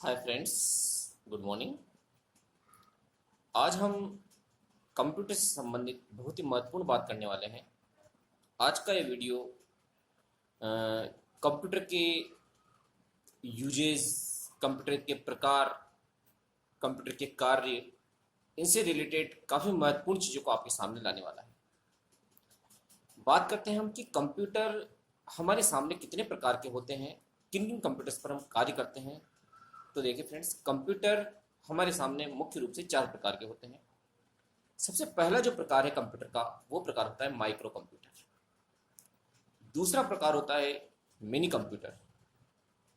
Hi friends, good morning. आज हम computer से संबंधित बहुत ही महत्वपूर्ण बात करने वाले हैं। आज का ये वीडियो कंप्यूटर के यूजेस, कंप्यूटर के प्रकार, कंप्यूटर के कार्य, इनसे रिलेटेड काफ़ी महत्वपूर्ण चीज़ों को आपके सामने लाने वाला है। बात करते हैं हम कि कंप्यूटर हमारे सामने कितने प्रकार के होते हैं, किन किन कंप्यूटर्स पर हम कार्य करते हैं। तो देखिए फ्रेंड्स, कंप्यूटर हमारे सामने मुख्य रूप से 4 प्रकार के होते हैं। सबसे पहला जो प्रकार है कंप्यूटर का, वो प्रकार होता है माइक्रो कंप्यूटर। दूसरा प्रकार होता है मिनी कंप्यूटर।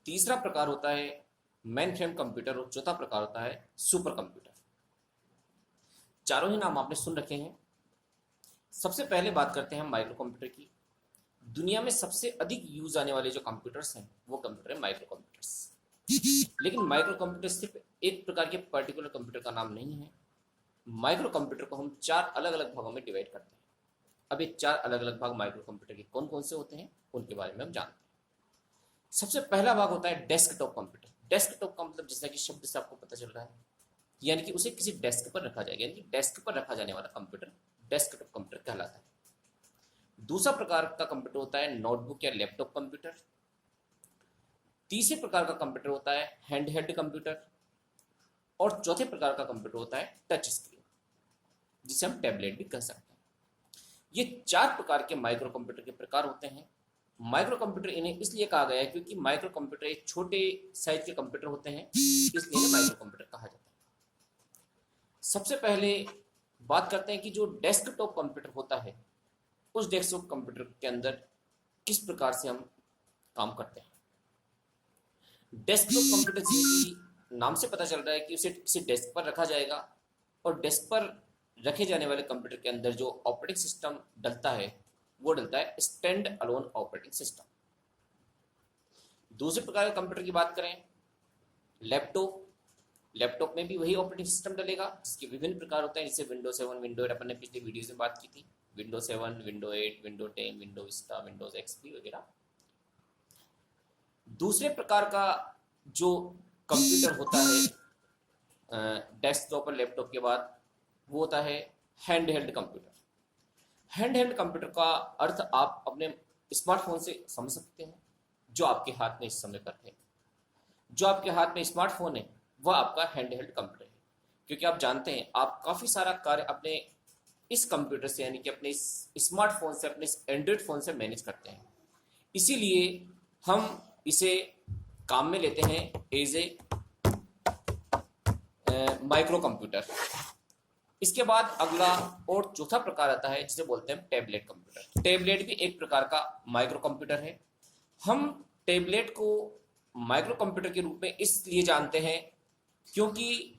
तीसरा प्रकार होता है मेन फ्रेम कंप्यूटर और चौथा प्रकार होता है सुपर कंप्यूटर। चारों ही नाम आपने सुन रखे हैं। सबसे पहले बात करते हैं हम माइक्रो कंप्यूटर की। दुनिया में सबसे अधिक यूज आने वाले जो कंप्यूटर्स हैं वो कंप्यूटर है माइक्रो कंप्यूटर्स। लेकिन माइक्रो कंप्यूटर सिर्फ एक प्रकार के पर्टिकुलर कंप्यूटर का नाम नहीं है। माइक्रो कंप्यूटर को हम 4 अलग अलग भागों में डिवाइड करते हैं। अब ये 4 अलग अलग भाग माइक्रो कंप्यूटर के कौन कौन से होते हैं उनके बारे में हम जानते हैं। सबसे पहला भाग होता है डेस्कटॉप कंप्यूटर। डेस्कटॉप का मतलब जैसा कि शब्द से आपको पता चल रहा है, यानी कि उसे किसी डेस्क पर रखा जाएगा, यानी कि डेस्क पर रखा जाने वाला कंप्यूटर डेस्कटॉप कंप्यूटर कहलाता है। दूसरा प्रकार का कंप्यूटर होता है नोटबुक या लैपटॉप कंप्यूटर। तीसरे प्रकार का कंप्यूटर होता है हैंड हेल्ड कंप्यूटर। और चौथे प्रकार का कंप्यूटर होता है टच स्क्रीन, जिसे हम टैबलेट भी कह सकते हैं। ये 4 प्रकार के माइक्रो कंप्यूटर के प्रकार होते हैं। माइक्रो कंप्यूटर इन्हें इसलिए कहा गया है क्योंकि माइक्रो कंप्यूटर एक छोटे साइज के कंप्यूटर होते हैं, इसलिए इन्हें माइक्रो कंप्यूटर कहा जाता है। सबसे पहले बात करते हैं कि जो डेस्कटॉप कंप्यूटर होता है, उस डेस्कटॉप कंप्यूटर के अंदर किस प्रकार से हम काम करते हैं। डेस्कटॉप कंप्यूटर की नाम से पता चल रहा है कि उसे किसी डेस्क पर रखा जाएगा, और डेस्क पर रखे जाने वाले कंप्यूटर के अंदर जो ऑपरेटिंग सिस्टम डलता है वो डलता है स्टैंड अलोन ऑपरेटिंग सिस्टम। दूसरे प्रकार के कंप्यूटर की बात करें लैपटॉप। लैपटॉप में भी वही ऑपरेटिंग सिस्टम डलेगा, जिसके विभिन्न प्रकार होते हैं, जैसे विंडो 7, विंडो 8, अपन ने पिछले वीडियो में बात की थी। Window 7, window 8, window 10, window Vista, Windows XP वगैरह। दूसरे प्रकार का जो कंप्यूटर होता है डेस्कटॉप और लैपटॉप के बाद, वो होता है hand held computer. Hand held computer का अर्थ आप अपने स्मार्टफोन से समझ सकते हैं, जो आपके हाथ में इस समय पर है। जो आपके हाथ में स्मार्टफोन है वह आपका हैंड हेल्ड कंप्यूटर है, क्योंकि आप जानते हैं आप काफ़ी सारा कार्य अपने इस कंप्यूटर से, यानी कि अपने स्मार्टफोन से, अपने एंड्रॉयड फ़ोन से मैनेज करते हैं। इसीलिए हम इसे काम में लेते हैं एज ए माइक्रो कंप्यूटर। इसके बाद अगला और चौथा प्रकार आता है जिसे बोलते हैं टैबलेट कंप्यूटर। टैबलेट भी एक प्रकार का माइक्रो कंप्यूटर है। हम टैबलेट को माइक्रो कंप्यूटर के रूप में इसलिए जानते हैं क्योंकि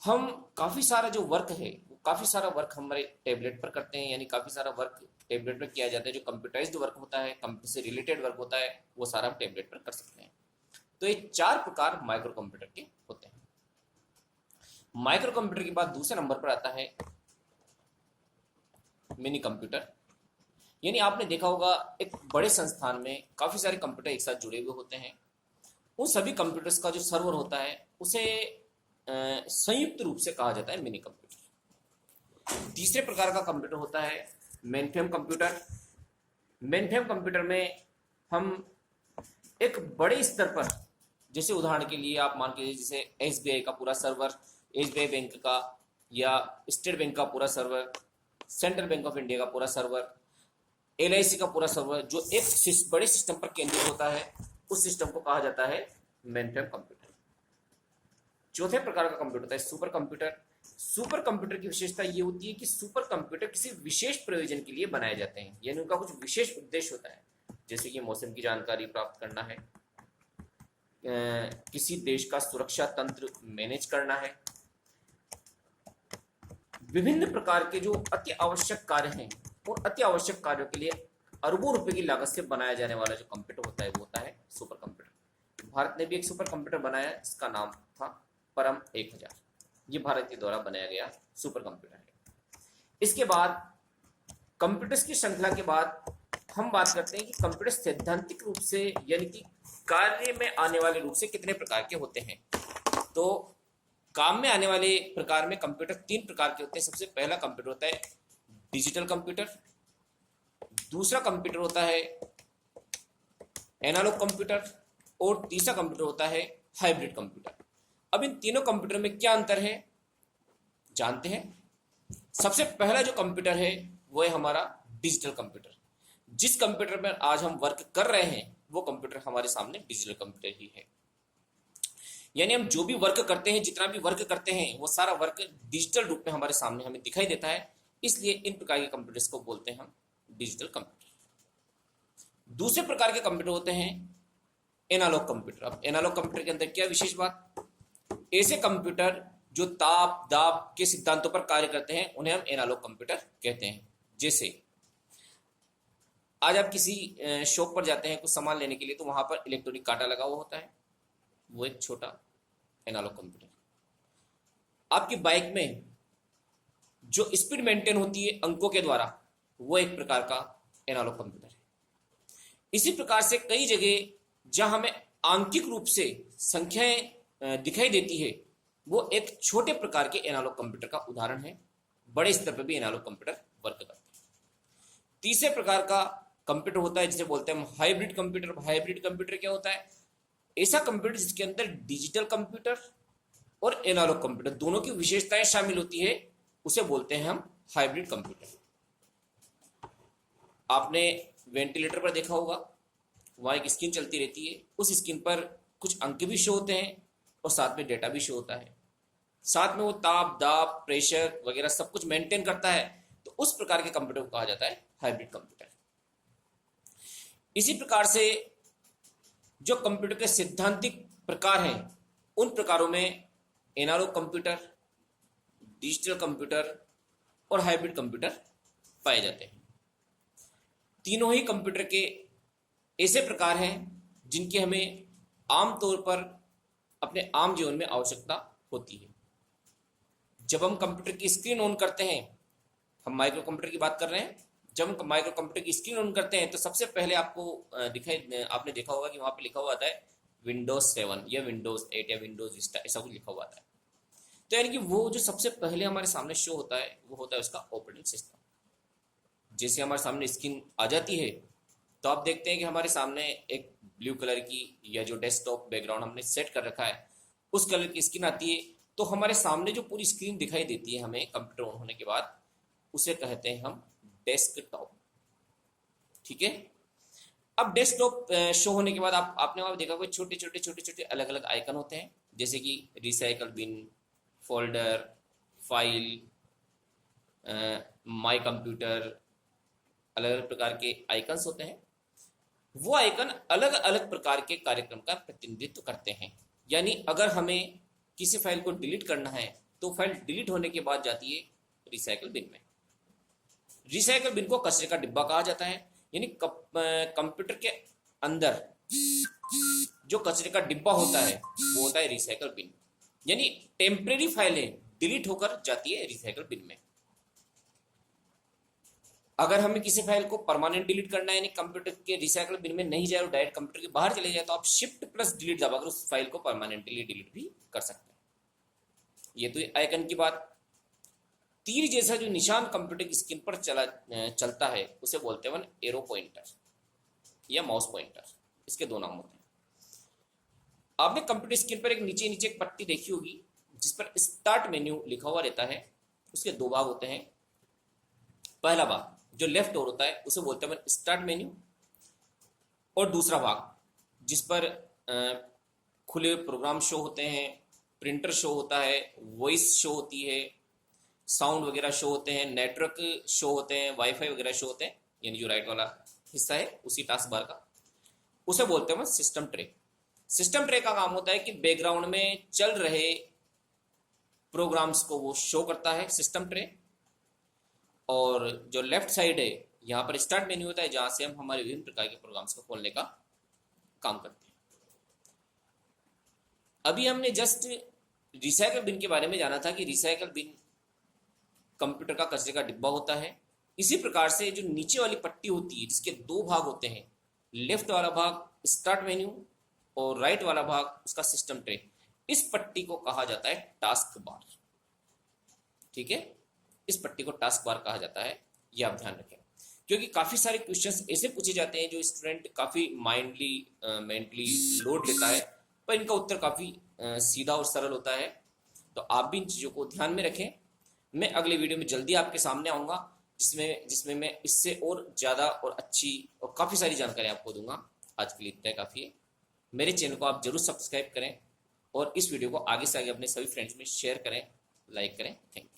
हम काफ़ी सारा जो वर्क है, वो काफ़ी सारा वर्क हमारे टैबलेट पर करते हैं, यानी काफ़ी सारा वर्क टैबलेट पर किया जाता है। जो कंप्यूटराइज्ड वर्क होता है, कंप्यूटर से रिलेटेड वर्क होता है, वो सारा हम टैबलेट पर कर सकते हैं। तो ये 4 प्रकार माइक्रो कंप्यूटर के होते हैं। माइक्रो कंप्यूटर के बाद दूसरे नंबर पर आता है मिनी कंप्यूटर। यानी आपने देखा होगा एक बड़े संस्थान में काफ़ी सारे कंप्यूटर एक साथ जुड़े हुए होते हैं। उन सभी कंप्यूटर्स का जो सर्वर होता है उसे संयुक्त रूप से कहा जाता है मिनी कंप्यूटर। तीसरे प्रकार का कंप्यूटर होता है मेनफ्रेम कंप्यूटर। मेनफ्रेम कंप्यूटर में हम एक बड़े स्तर पर, जैसे उदाहरण के लिए आप मान के जैसे एसबीआई का पूरा सर्वर, एसबीआई बैंक का या स्टेट बैंक का पूरा server, central bank of India का पूरा सर्वर, एलआईसी का पूरा सर्वर, जो एक बड़े सिस्टम पर केंद्रित होता है, उस सिस्टम को कहा जाता है मेनफ्रेम कंप्यूटर। चौथे प्रकार का कंप्यूटर होता है सुपर कंप्यूटर। सुपर कंप्यूटर की विशेषता ये होती है कि सुपर कंप्यूटर किसी विशेष प्रयोजन के लिए बनाए जाते हैं, यानी उनका कुछ विशेष उद्देश्य होता है, जैसे कि मौसम की जानकारी प्राप्त करना है, किसी देश का सुरक्षा तंत्र मैनेज करना है। विभिन्न प्रकार के जो अति आवश्यक कार्य हैं, और अति आवश्यक कार्यों के लिए अरबों रुपए की लागत से बनाया जाने वाला जो कंप्यूटर होता है वो होता है सुपर कंप्यूटर। भारत ने भी एक सुपर कंप्यूटर बनाया, इसका नाम था परम 1000। ये भारत के द्वारा बनाया गया सुपर कंप्यूटर है। इसके बाद कंप्यूटर्स की श्रृंखला के बाद हम बात करते हैं कि कंप्यूटर सैद्धांतिक रूप से, यानी कि कार्य में आने वाले रूप से कितने प्रकार के होते हैं? तो काम में आने वाले प्रकार में कंप्यूटर 3 प्रकार के होते हैं। सबसे पहला कंप्यूटर होता है डिजिटल कंप्यूटर, दूसरा कंप्यूटर होता है एनालॉग कंप्यूटर, और तीसरा कंप्यूटर होता है हाइब्रिड कंप्यूटर। अब इन तीनों कंप्यूटर में क्या अंतर है जानते हैं। सबसे पहला जो कंप्यूटर है वो है हमारा डिजिटल कंप्यूटर। जिस कंप्यूटर पर आज हम वर्क कर रहे हैं वो कंप्यूटर हमारे सामने डिजिटल कंप्यूटर ही है। यानी हम जो भी वर्क करते हैं, जितना भी वर्क करते हैं, वो सारा वर्क डिजिटल रूप में हमारे सामने हमें दिखाई देता है। इसलिए इन प्रकार के कंप्यूटर्स को बोलते हैं हम डिजिटल कंप्यूटर। दूसरे प्रकार के कंप्यूटर होते हैं एनालॉग कंप्यूटर। अब एनालॉग कंप्यूटर के अंदर क्या विशेष बात, ऐसे कंप्यूटर जो ताप दाब के सिद्धांतों पर कार्य करते हैं उन्हें हम एनालॉग कंप्यूटर कहते हैं। जैसे आज आप किसी शॉप पर जाते हैं कुछ सामान लेने के लिए, तो वहां पर इलेक्ट्रॉनिक कांटा लगा हुआ होता है, वो एक छोटा एनालॉग कंप्यूटर। आपकी बाइक में जो स्पीड मेंटेन होती है अंकों के द्वारा, वो एक प्रकार का एनालॉग कंप्यूटर है। इसी प्रकार से कई जगह जहां हमें आंकिक रूप से संख्याएं दिखाई देती है, वो एक छोटे प्रकार के एनालॉग कंप्यूटर का उदाहरण है। बड़े स्तर पर भी एनालॉग कंप्यूटर वर्क करते हैं। तीसरे प्रकार का कंप्यूटर होता है जिसे बोलते हैं हम हाइब्रिड कंप्यूटर। हाइब्रिड कंप्यूटर क्या होता है, ऐसा कंप्यूटर जिसके अंदर डिजिटल कंप्यूटर और एनालॉग कंप्यूटर दोनों की विशेषताएं शामिल होती है, उसे बोलते हैं हम हाइब्रिड कंप्यूटर। आपने वेंटिलेटर पर देखा होगा, वहां एक स्क्रीन चलती रहती है, उस स्क्रीन पर कुछ अंक भी शो होते हैं और साथ में डेटा भी शो होता है। साथ में वो ताप दाब प्रेशर वगैरह सब कुछ मेंटेन करता है। तो उस प्रकार के कंप्यूटर को कहा जाता है हाइब्रिड कंप्यूटर। इसी प्रकार से जो कंप्यूटर के सैद्धांतिक प्रकार हैं, उन प्रकारों में एनालॉग कंप्यूटर, डिजिटल कंप्यूटर और हाइब्रिड कंप्यूटर पाए जाते हैं। तीनों ही कंप्यूटर के ऐसे प्रकार हैं जिनकी हमें आमतौर पर अपने आम जीवन में आवश्यकता होती है। जब हम कंप्यूटर की स्क्रीन ऑन करते हैं, हम माइक्रो कंप्यूटर की बात कर रहे हैं, जब हम माइक्रो कंप्यूटर की स्क्रीन ऑन करते हैं तो सबसे पहले आपने देखा होगा कि वहां पे लिखा हुआ आता है विंडोज 7 या विंडोज 8 या विंडोज विस्टा, ऐसा कुछ लिखा हुआ आता है। तो यानी कि वो जो सबसे पहले हमारे सामने शो होता है वो होता है उसका ऑपरेटिंग सिस्टम। जैसे हमारे सामने स्क्रीन आ जाती है तो आप देखते हैं कि हमारे सामने एक ब्लू कलर की या जो डेस्कटॉप बैकग्राउंड हमने सेट कर रखा है उस कलर की स्क्रीन आती है। तो हमारे सामने जो पूरी स्क्रीन दिखाई देती है हमें कंप्यूटर ऑन होने के बाद, उसे कहते हैं हम डेस्कटॉप। ठीक है। अब डेस्कटॉप शो होने के बाद आपने वहां देखा कोई छोटे छोटे अलग अलग आइकन होते हैं, जैसे कि recycle bin, folder, file, my computer, अलग अलग प्रकार के आइकन्स होते हैं। वो आइकन अलग अलग प्रकार के कार्यक्रम का प्रतिनिधित्व करते हैं। यानी अगर हमें किसी फाइल को डिलीट करना है तो फाइल डिलीट होने के बाद जाती है रिसाइकल बिन में। रिसाइकल बिन को कचरे का डिब्बा कहा जाता है। यानी कंप्यूटर के अंदर जो कचरे का डिब्बा होता है वो होता है रिसाइकल बिन। यानी टेम्परेरी फाइलें डिलीट होकर जाती है रिसाइकल बिन में। अगर हमें किसी फाइल को परमानेंट डिलीट करना है, यानी कंप्यूटर के रिसाइकल बिन में नहीं जाए और डायरेक्ट कंप्यूटर के बाहर चले जाए, तो आप शिफ्ट प्लस डिलीट दबाकर उस फाइल को परमानेंटली डिलीट भी कर सकते हैं। ये तो आइकन की बात। तीर जैसा जो निशान कंप्यूटर की स्क्रीन पर चलता है उसे बोलते हैं एरो पॉइंटर या माउस पॉइंटर। इसके दो नाम होते हैं। आपने कंप्यूटर स्क्रीन पर एक नीचे एक पट्टी देखी होगी जिस पर स्टार्ट मेन्यू लिखा हुआ रहता है। उसके दो भाग होते हैं। पहला भाग जो लेफ्ट ओर होता है उसे बोलते हैं स्टार्ट मेन्यू, और दूसरा भाग जिस पर खुले प्रोग्राम शो होते हैं, प्रिंटर शो होता है, वॉइस शो होती है, साउंड वगैरह शो होते हैं, नेटवर्क शो होते हैं, वाईफाई वगैरह शो होते हैं, यानी जो राइट वाला हिस्सा है उसी टास्क बार का, उसे बोलते हैं सिस्टम ट्रे। सिस्टम ट्रे का काम होता है कि बैकग्राउंड में चल रहे प्रोग्राम्स को वो शो करता है सिस्टम ट्रे। और जो लेफ्ट साइड है यहाँ पर स्टार्ट मेन्यू होता है जहां से हम हमारे विभिन्न प्रकार के प्रोग्राम्स को खोलने का काम करते हैं। अभी हमने जस्ट रिसाइकल बिन के बारे में जाना था कि रिसाइकल बिन कंप्यूटर का कचरे का डिब्बा होता है। इसी प्रकार से जो नीचे वाली पट्टी होती है जिसके दो भाग होते हैं, लेफ्ट वाला भाग स्टार्ट मेन्यू और राइट वाला भाग उसका सिस्टम ट्रे। इस पट्टी को कहा जाता है टास्क बार। ठीक है, इस पट्टी को टास्क बार कहा जाता है, ये आप ध्यान रखें। क्योंकि काफी सारे क्वेश्चंस ऐसे पूछे जाते हैं जो स्टूडेंट काफी माइंडली मेंटली लोड लेता है, पर इनका उत्तर काफी सीधा और सरल होता है। तो आप भी इन चीजों को ध्यान में रखें। मैं अगले वीडियो में जल्दी आपके सामने आऊंगा, जिसमें जिसमें मैं इससे और ज्यादा और अच्छी और काफी सारी जानकारी आपको दूंगा। आज के लिए इतना काफी है। मेरे चैनल को आप जरूर सब्सक्राइब करें और इस वीडियो को आगे से आगे अपने सभी फ्रेंड्स में शेयर करें, लाइक करें। Thank you.